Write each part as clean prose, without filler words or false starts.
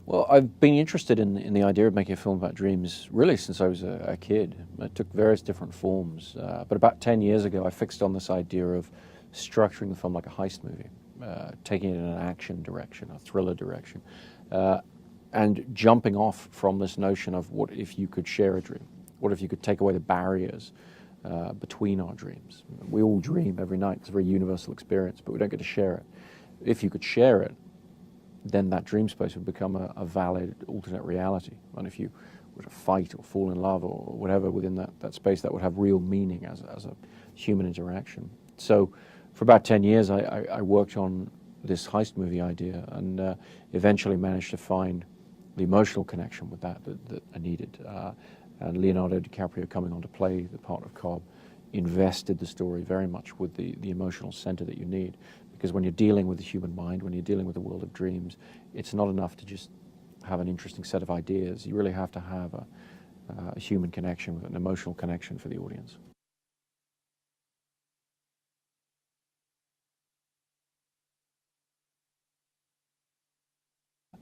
Well, I've been interested in the idea of making a film about dreams really since I was a kid. It took various different forms, but about 10 years ago I fixed on this idea of structuring the film like a heist movie, taking it in an action direction, a thriller direction, and jumping off from this notion of what if you could share a dream? What if you could take away the barriers between our dreams? We all dream every night. It's a very universal experience, but we don't get to share it. If you could share it, then that dream space would become a valid alternate reality. And if you were to fight or fall in love or whatever within that space, that would have real meaning as a human interaction. So for about 10 years, I worked on this heist movie idea and eventually managed to find the emotional connection with that I needed. And Leonardo DiCaprio coming on to play the part of Cobb invested the story very much with the emotional center that you need. Because when you're dealing with the human mind, when you're dealing with the world of dreams, it's not enough to just have an interesting set of ideas. You really have to have a human connection, an emotional connection for the audience.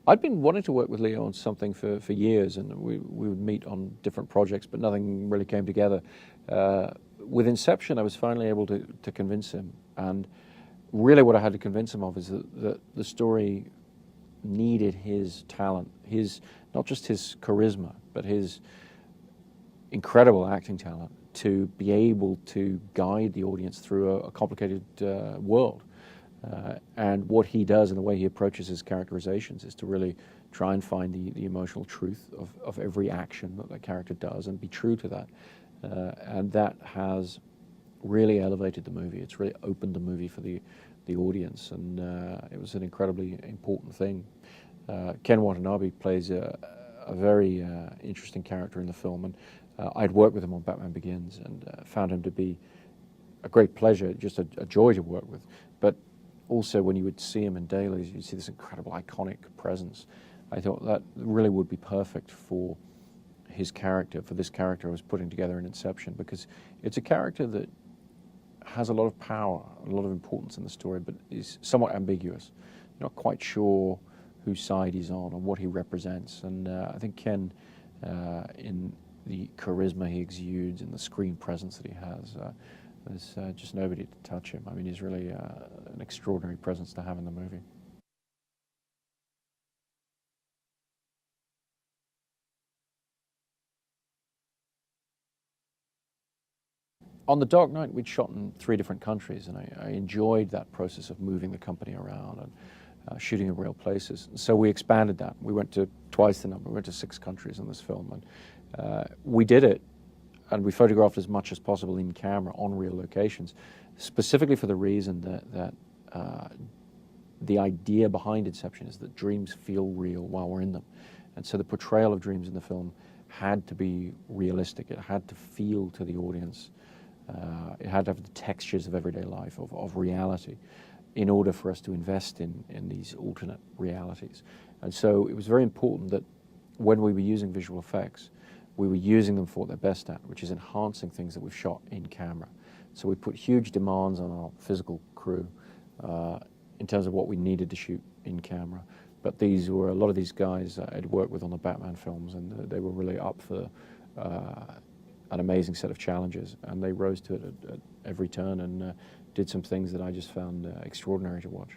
I'd been wanting to work with Leo on something for years, and we would meet on different projects, but nothing really came together. With Inception, I was finally able to convince him, and really what I had to convince him of is that the story needed his talent, not just his charisma, but his incredible acting talent to be able to guide the audience through a complicated world. And what he does and the way he approaches his characterizations is to really try and find the emotional truth of every action that character does and be true to that. And that has really elevated the movie. It's really opened the movie for the audience, and it was an incredibly important thing. Ken Watanabe plays a very interesting character in the film, and I'd worked with him on Batman Begins and found him to be a great pleasure, just a joy to work with. But also when you would see him in dailies, you'd see this incredible iconic presence. I thought that really would be perfect for his character, for this character I was putting together in Inception, because it's a character that has a lot of power, a lot of importance in the story, but is somewhat ambiguous. You're not quite sure whose side he's on or what he represents. And I think Ken, in the charisma he exudes and the screen presence that he has, there's just nobody to touch him. I mean, he's really an extraordinary presence to have in the movie. On The Dark Knight, we'd shot in 3 different countries, and I enjoyed that process of moving the company around and shooting in real places. So we expanded that. We went to twice the number. We went to 6 countries on this film, and we did it, and we photographed as much as possible in camera on real locations, specifically for the reason that the idea behind Inception is that dreams feel real while we're in them. And so the portrayal of dreams in the film had to be realistic. It had to feel to the audience. It had to have the textures of everyday life, of reality, in order for us to invest in these alternate realities. And so it was very important that when we were using visual effects, we were using them for what they're best at, which is enhancing things that we've shot in camera. So we put huge demands on our physical crew in terms of what we needed to shoot in camera. But these were, a lot of these guys I'd worked with on the Batman films, and they were really up for an amazing set of challenges, and they rose to it at every turn and did some things that I just found extraordinary to watch.